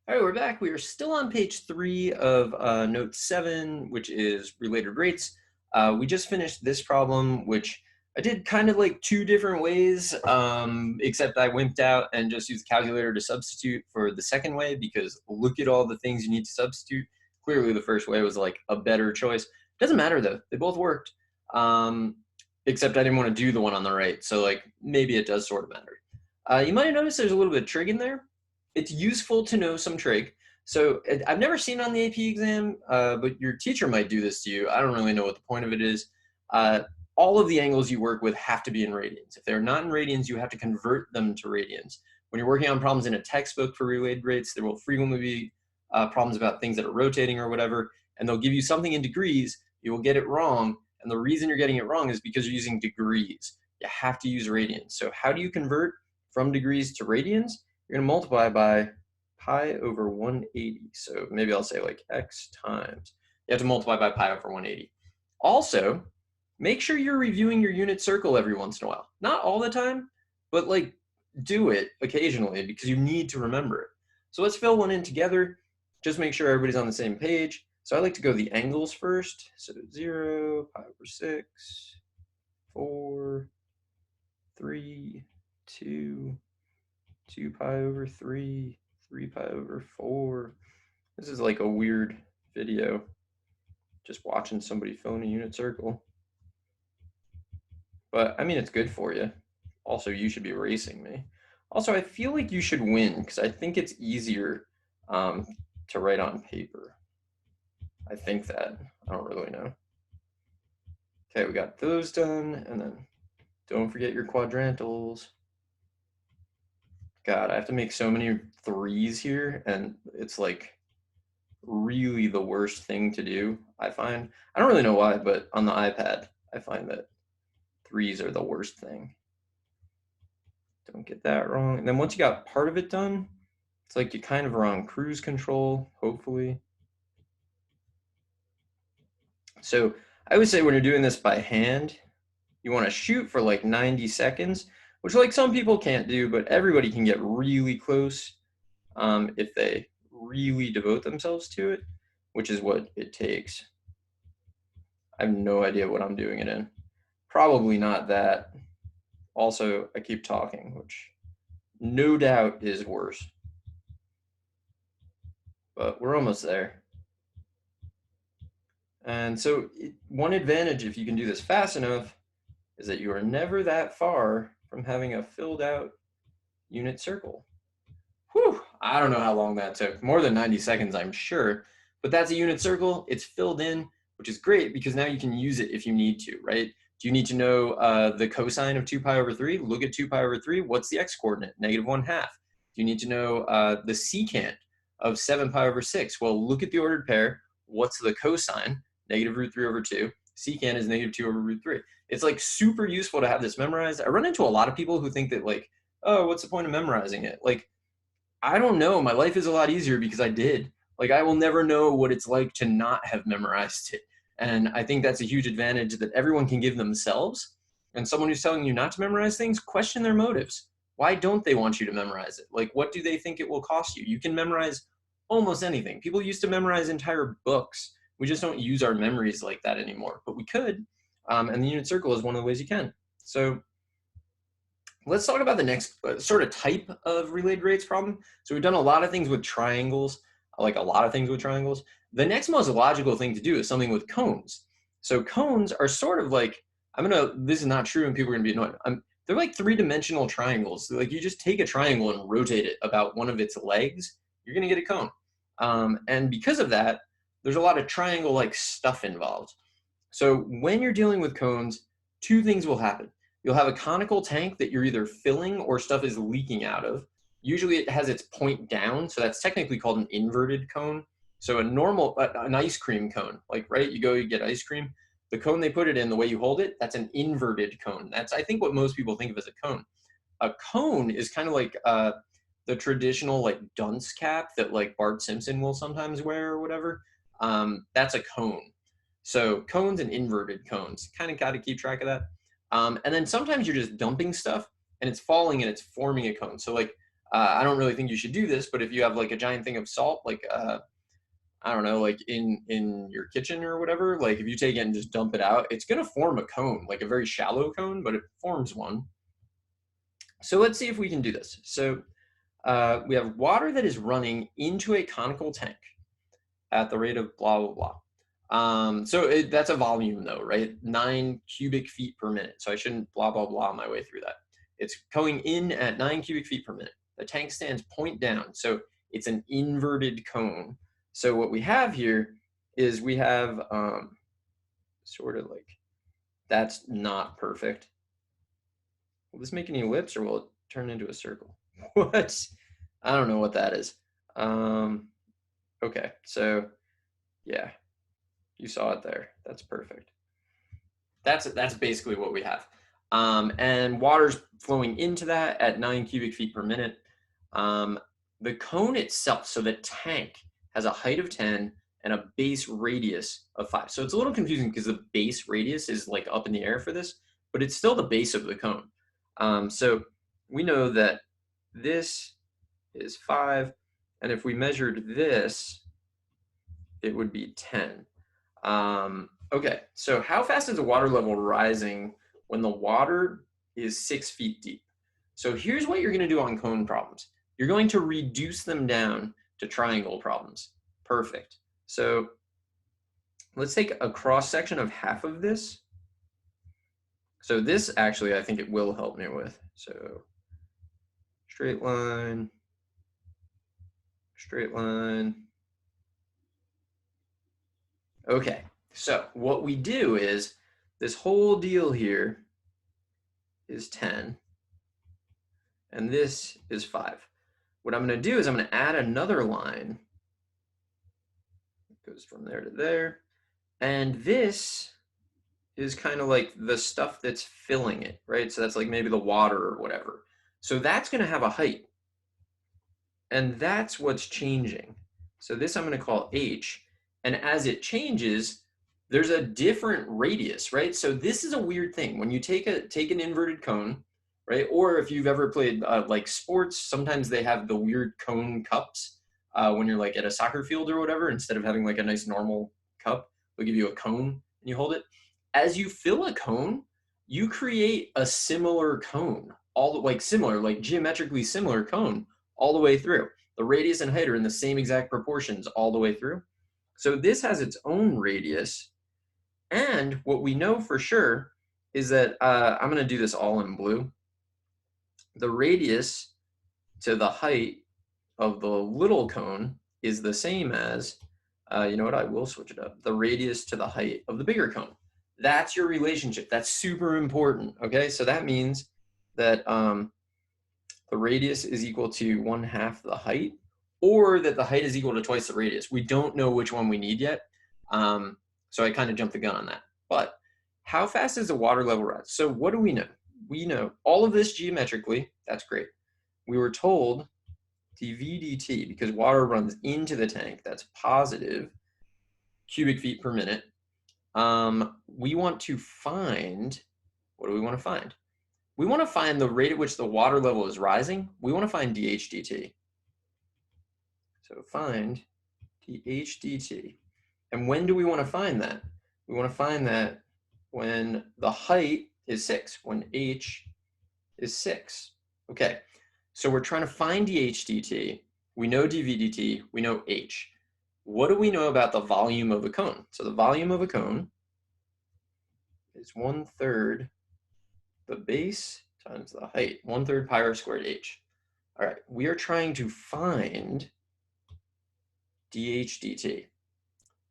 All right, we're back. We are still on page 3 of note 7, which is related rates. We just finished this problem, which I did kind of like 2 different ways, except I wimped out and just used the calculator to substitute for the second way, because look at all the things you need to substitute. Clearly, the first way was like a better choice. Doesn't matter though; they both worked. Except I didn't want to do the one on the right, so like maybe it does sort of matter. You might have noticed there's a little bit of trig in there. It's useful to know some trig. So I've never seen it on the AP exam, but your teacher might do this to you. I don't really know what the point of it is. All of the angles you work with have to be in radians. If they're not in radians, you have to convert them to radians. When you're working on problems in a textbook for related rates, there will frequently be problems about things that are rotating or whatever, and they'll give you something in degrees. You will get it wrong, and the reason you're getting it wrong is because you're using degrees. You have to use radians. So how do you convert from degrees to radians? You're going to multiply by pi over 180. So maybe I'll say like x times. You have to multiply by pi over 180. Also, make sure you're reviewing your unit circle every once in a while. Not all the time, but like do it occasionally because you need to remember it. So let's fill one in together. Just make sure everybody's on the same page. So I like to go the angles first. So 0, pi over 6, 4, 3, 2, 2 pi over 3, 3 pi over 4. This is like a weird video, just watching somebody fill in a unit circle. But I mean, it's good for you. Also, you should be racing me. Also, I feel like you should win because I think it's easier to write on paper. I think that. I don't really know. Okay, we got those done, and then don't forget your quadrantals. God, I have to make so many 3s here, and it's like really the worst thing to do, I find. I don't really know why, but on the iPad, I find that 3s are the worst thing. Don't get that wrong. And then once you got part of it done, it's like you kind of are on cruise control, hopefully. So I would say when you're doing this by hand, you want to shoot for like 90 seconds, which like some people can't do, but everybody can get really close if they really devote themselves to it, which is what it takes. I have no idea what I'm doing it in. Probably not that. Also, I keep talking, which no doubt is worse. But we're almost there. And so one advantage, if you can do this fast enough, is that you are never that far from having a filled out unit circle. Whew, I don't know how long that took. More than 90 seconds, I'm sure. But that's a unit circle. It's filled in, which is great because now you can use it if you need to, right? Do you need to know the cosine of 2 pi over 3? Look at 2 pi over 3. What's the x-coordinate? -1/2. Do you need to know the secant of 7 pi over 6? Well, look at the ordered pair. What's the cosine? -√3/2. Secant is -2/√3. It's like super useful to have this memorized. I run into a lot of people who think that like, oh, what's the point of memorizing it? Like, I don't know. My life is a lot easier because I did. Like, I will never know what it's like to not have memorized it. And I think that's a huge advantage that everyone can give themselves. And someone who's telling you not to memorize things, question their motives. Why don't they want you to memorize it? Like, what do they think it will cost you? You can memorize almost anything. People used to memorize entire books. We just don't use our memories like that anymore, but we could. And the unit circle is one of the ways you can. So let's talk about the next sort of type of related rates problem. So we've done a lot of things with triangles, like a lot of things with triangles. The next most logical thing to do is something with cones. So cones are sort of like, this is not true and people are gonna be annoyed. They're like 3-dimensional triangles. Like you just take a triangle and rotate it about one of its legs, you're gonna get a cone. And because of that, there's a lot of triangle-like stuff involved. So when you're dealing with cones, 2 things will happen. You'll have a conical tank that you're either filling or stuff is leaking out of. Usually it has its point down, so that's technically called an inverted cone. So an ice cream cone, like, right, you get ice cream. The cone they put it in, the way you hold it, that's an inverted cone. That's, I think, what most people think of as a cone. A cone is kind of like the traditional like dunce cap that like Bart Simpson will sometimes wear or whatever. That's a cone. So cones and inverted cones, kind of got to keep track of that. And then sometimes you're just dumping stuff and it's falling and it's forming a cone. So like I don't really think you should do this, but if you have like a giant thing of salt, like I don't know, like in your kitchen or whatever, like if you take it and just dump it out, it's gonna form a cone, like a very shallow cone, but it forms one. So let's see if we can do this. So we have water that is running into a conical tank at the rate of blah, blah, blah. That's a volume though, right? 9 cubic feet per minute. So I shouldn't blah, blah, blah my way through that. It's going in at 9 cubic feet per minute. The tank stands point down. So it's an inverted cone. So what we have here is we have sort of like, that's not perfect. Will this make any ellipse or will it turn into a circle? What? I don't know what that is. Okay, so yeah, you saw it there. That's perfect. That's basically what we have. And water's flowing into that at 9 cubic feet per minute. The cone itself, so the tank has a height of 10 and a base radius of 5. So it's a little confusing because the base radius is like up in the air for this, but it's still the base of the cone. So we know that this is 5, and if we measured this, it would be 10. Okay, so how fast is the water level rising when the water is 6 feet deep? So here's what you're going to do on cone problems. You're going to reduce them down to triangle problems. Perfect. So let's take a cross section of half of this. So this actually, I think it will help me with. So straight line, straight line. Okay, so what we do is this whole deal here is 10, and this is 5. What I'm going to do is I'm going to add another line. It goes from there to there, and this is kind of like the stuff that's filling it, right? So that's like maybe the water or whatever. So that's going to have a height, and that's what's changing. So this I'm going to call H, and as it changes, there's a different radius, right? So this is a weird thing. When you take an inverted cone, right? Or if you've ever played like sports, sometimes they have the weird cone cups when you're like at a soccer field or whatever. Instead of having like a nice normal cup, they'll give you a cone and you hold it. As you fill a cone, you create a similar cone, like geometrically similar cone all the way through. The radius and height are in the same exact proportions all the way through. So this has its own radius. And what we know for sure is that, I'm going to do this all in blue. The radius to the height of the little cone is the same as, you know what, I will switch it up, the radius to the height of the bigger cone. That's your relationship. That's super important, okay? So that means that the radius is equal to 1/2 the height, or that the height is equal to twice the radius. We don't know which one we need yet. So I kind of jumped the gun on that. But how fast is the water level rise? So what do we know? We know all of this geometrically. That's great. We were told dV dt, because water runs into the tank, that's positive cubic feet per minute. We want to find, what do we want to find? We want to find the rate at which the water level is rising. We want to find dH dt. So find dH dt. And when do we want to find that? We want to find that when the height is 6, when h is 6. Okay, so we're trying to find dH dt. We know dV dt, we know h. What do we know about the volume of a cone? So the volume of a cone is 1/3 the base times the height, 1/3 pi r squared h. All right, we are trying to find dH dt,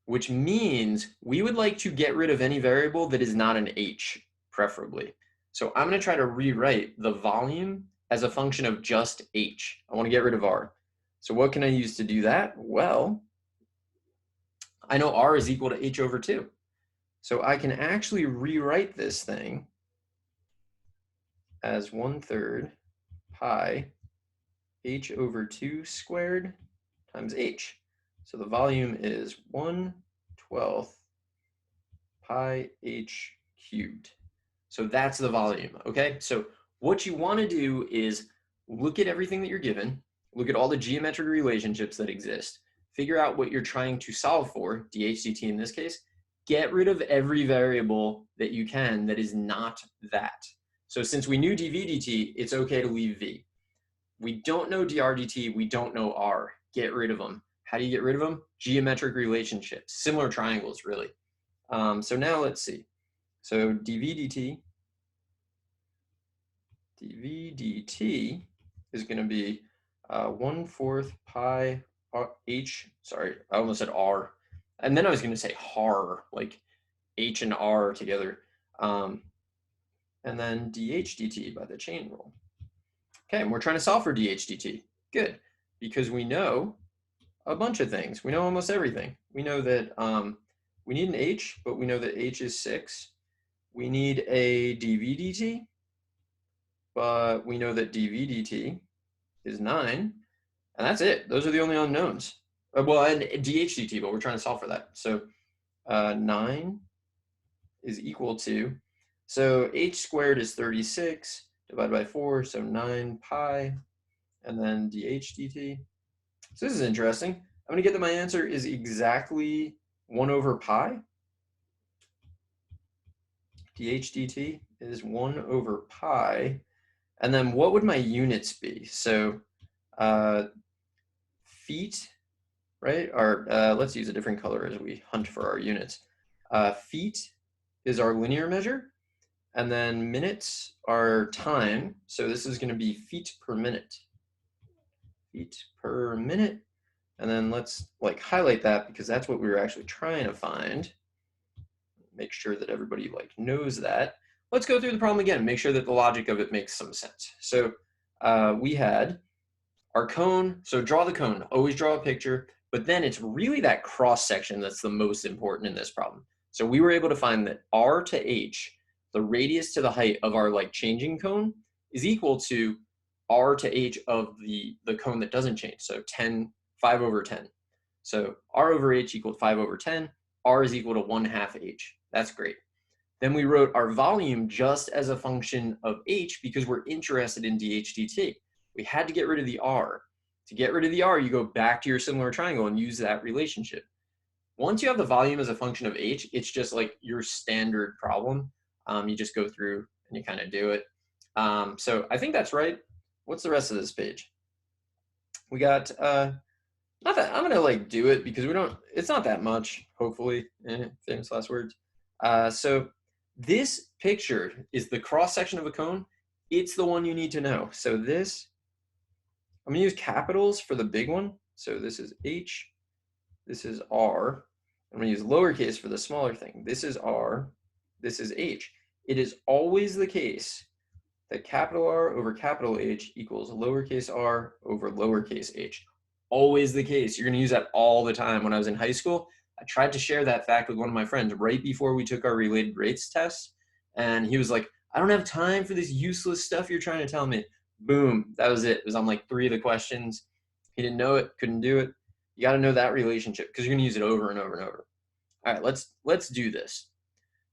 which means we would like to get rid of any variable that is not an h, preferably. So I'm going to try to rewrite the volume as a function of just h. I want to get rid of r. So what can I use to do that? Well, I know r is equal to h over 2. So I can actually rewrite this thing as 1/3 pi h over 2 squared times h. So the volume is 1/12 pi h cubed. So that's the volume, okay? So what you want to do is look at everything that you're given, look at all the geometric relationships that exist, figure out what you're trying to solve for, dHdt in this case, get rid of every variable that you can that is not that. So since we knew dv dt, it's okay to leave v. We don't know dr dt, we don't know r. Get rid of them. How do you get rid of them? Geometric relationships, similar triangles, really. So now let's see. So dv dt is going to be 1/4 pi h, sorry, I almost said r. And then I was going to say har, like h and r together. And then dh dt by the chain rule. Okay, and we're trying to solve for dh dt. Good, because we know a bunch of things. We know almost everything. We know that we need an h, but we know that h is 6. We need a dv dt, but we know that dv dt is 9, and that's it. Those are the only unknowns. Well, and dh dt, but we're trying to solve for that. So 9 is equal to, so h squared is 36 divided by 4, so 9 pi, and then dh dt. So this is interesting. I'm going to get that my answer is exactly 1/pi. dH dt is 1/pi. And then what would my units be? So feet, right? Or let's use a different color as we hunt for our units. Feet is our linear measure. And then minutes are time. So this is going to be feet per minute. Feet per minute. And then let's like highlight that because that's what we were actually trying to find. Make sure that everybody like knows that. Let's go through the problem again, make sure that the logic of it makes some sense. So we had our cone, so draw the cone, always draw a picture, but then it's really that cross section that's the most important in this problem. So we were able to find that r to h, the radius to the height of our like changing cone, is equal to r to h of the cone that doesn't change, so 5/10. So r over h equaled 5/10, r is equal to 1/2 h. That's great. Then we wrote our volume just as a function of h because we're interested in dH dt. We had to get rid of the r. To get rid of the r, you go back to your similar triangle and use that relationship. Once you have the volume as a function of h, it's just like your standard problem. You just go through and you kind of do it. So I think that's right. What's the rest of this page? We got, not that, I'm gonna like do it because we don't, it's not that much, hopefully, famous last words. So this picture is the cross section of a cone. It's the one you need to know. So this, I'm gonna use capitals for the big one. So this is H, this is R. I'm gonna use lowercase for the smaller thing. This is R, this is H. It is always the case that capital R over capital H equals lowercase r over lowercase h. Always the case. You're gonna use that all the time. When I was in high school, I tried to share that fact with one of my friends right before we took our related rates test. And he was like, I don't have time for this useless stuff you're trying to tell me. Boom, that was it. It was on like 3 of the questions. He didn't know it, couldn't do it. You gotta know that relationship because you're gonna use it over and over and over. All right, let's do this.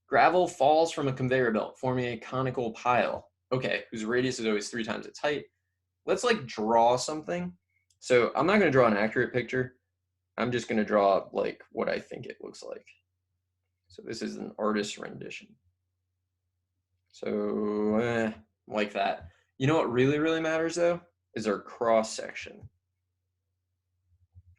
Gravel falls from a conveyor belt, forming a conical pile. Okay, whose radius is always 3 times its height. Let's like draw something. So I'm not gonna draw an accurate picture. I'm just gonna draw like what I think it looks like. So this is an artist's rendition. So like that. You know what really, really matters though? Is our cross section.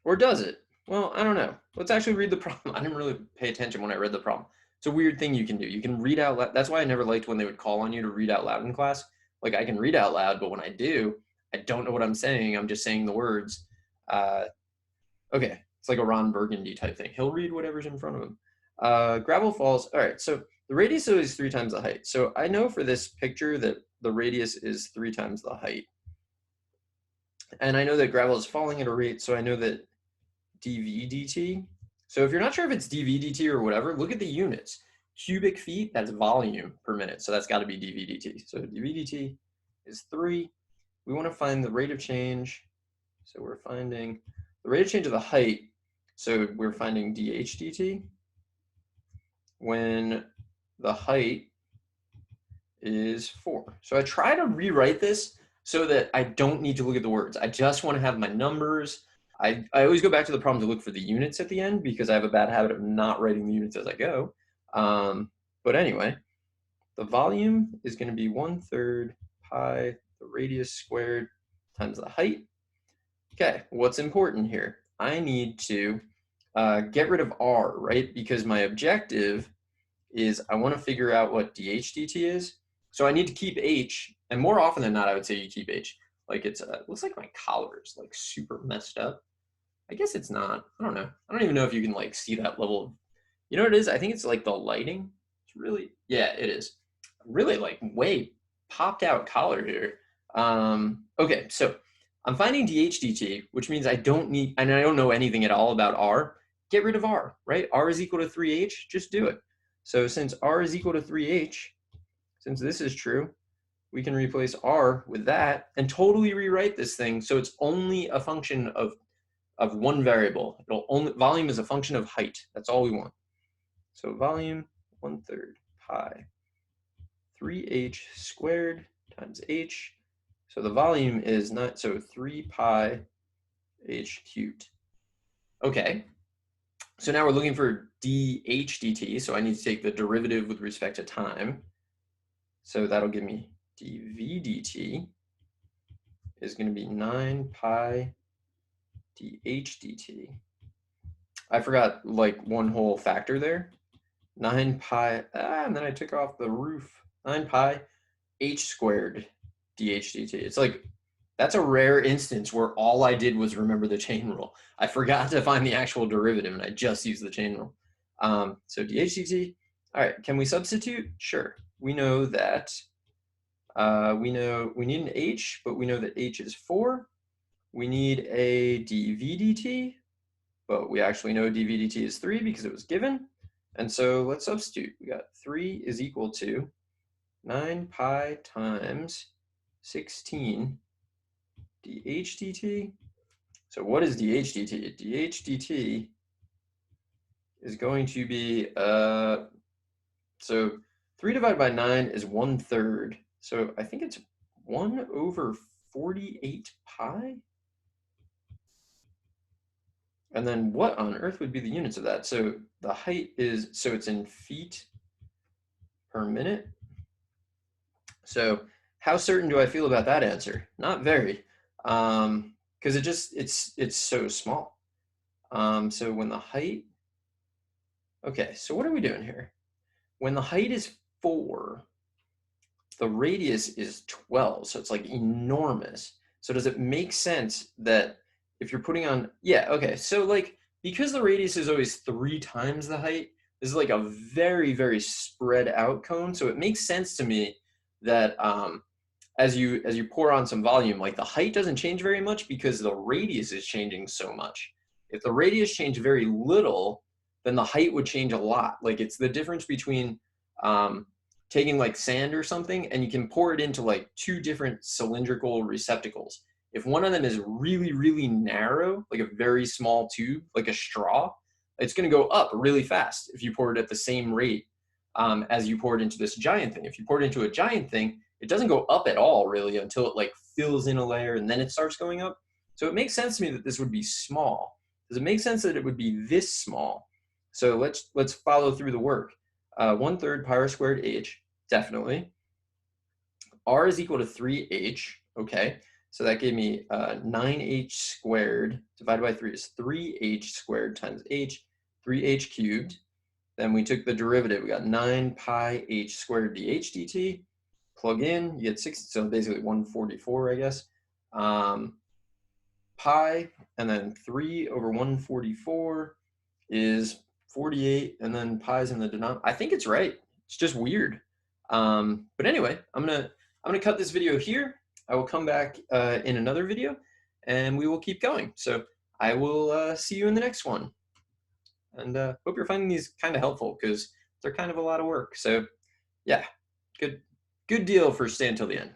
Or does it? Well, I don't know. Let's actually read the problem. I didn't really pay attention when I read the problem. It's a weird thing you can do. You can read out loud. That's why I never liked when they would call on you to read out loud in class. Like I can read out loud, but when I do, I don't know what I'm saying. I'm just saying the words. Okay, it's like a Ron Burgundy type thing. He'll read whatever's in front of him. Gravel falls. All right, so the radius is 3 times the height. So I know for this picture that the radius is 3 times the height. And I know that gravel is falling at a rate, so I know that dV dt. So if you're not sure if it's dV dt or whatever, look at the units. Cubic feet, that's volume per minute. So that's got to be dV dt. So dV dt is 3. We want to find the rate of change. So we're finding the rate of change of the height. So we're finding dH dt when the height is 4. So I try to rewrite this. so that I don't need to look at the words. I just want to have my numbers. I always go back to the problem to look for the units at the end because I have a bad habit of not writing the units as I go. But anyway, the volume is going to be 1/3 pi the radius squared times the height. Okay, what's important here? I need to get rid of r, right? Because my objective is I want to figure out what dH dt is. So I need to keep h, and more often than not, I would say you keep h. Like it looks like my collar is like super messed up. I guess it's not. I don't know. I don't even know if you can like see that level of, you know what it is? I think it's like the lighting. It's really, yeah, it is. Really like way popped out collar here. Okay, so I'm finding dH dt, which means I don't need, and I don't know anything at all about r. Get rid of r, right? R is equal to 3h, just do it. So since r is equal to 3h, since this is true, we can replace r with that and totally rewrite this thing so it's only a function of one variable. It'll only, volume is a function of height. That's all we want. So volume 1/3 pi 3h squared times h. So the volume is not, so 3 pi h cubed. Okay. So now we're looking for dH dt. So I need to take the derivative with respect to time. So that'll give me dV dt is going to be 9 pi dH dt. I forgot like one whole factor there. 9 pi, and then I took off the roof. 9 pi h squared dH dt. It's like, that's a rare instance where all I did was remember the chain rule. I forgot to find the actual derivative and I just used the chain rule. So dH dt, all right, can we substitute? Sure. We know that, we need an h, but we know that h is 4. We need a dV dt, but we actually know dV dt is 3 because it was given. And so let's substitute. We got 3 is equal to 9 pi times 16 dH dt. So what is dH dt? dH dt is going to be, so 3 divided by 9 is 1/3. So I think it's 1/48 pi? And then what on earth would be the units of that? So the height is, so it's in feet per minute. So how certain do I feel about that answer? Not very, because it's so small. So when the height, okay, so what are we doing here? When the height is 4, the radius is 12, so it's like enormous. So does it make sense that if you're putting on, yeah, okay, so like, because the radius is always 3 times the height, this is like a very, very spread out cone. So it makes sense to me that as you pour on some volume, like the height doesn't change very much because the radius is changing so much. If the radius changed very little, then the height would change a lot. Like it's the difference between taking like sand or something and you can pour it into like 2 different cylindrical receptacles. If one of them is really, really narrow, like a very small tube, like a straw, it's going to go up really fast if you pour it at the same rate as you pour it into this giant thing. If you pour it into a giant thing, it doesn't go up at all really until it like fills in a layer and then it starts going up. So it makes sense to me that this would be small. Does it make sense that it would be this small? So let's follow through the work. 1/3 pi r squared h, definitely. R is equal to 3h, okay. So that gave me 9h squared divided by 3 is 3h squared times h, 3h cubed. Then we took the derivative. We got 9 pi h squared dH dt. Plug in, you get 6, so basically 144, I guess. Pi, and then 3 over 144 is 48, and then pi's in the denominator. I think it's right. It's just weird. But anyway, I'm gonna cut this video here. I will come back in another video, and we will keep going. So I will see you in the next one. And hope you're finding these kind of helpful because they're kind of a lot of work. So yeah, good deal for staying till the end.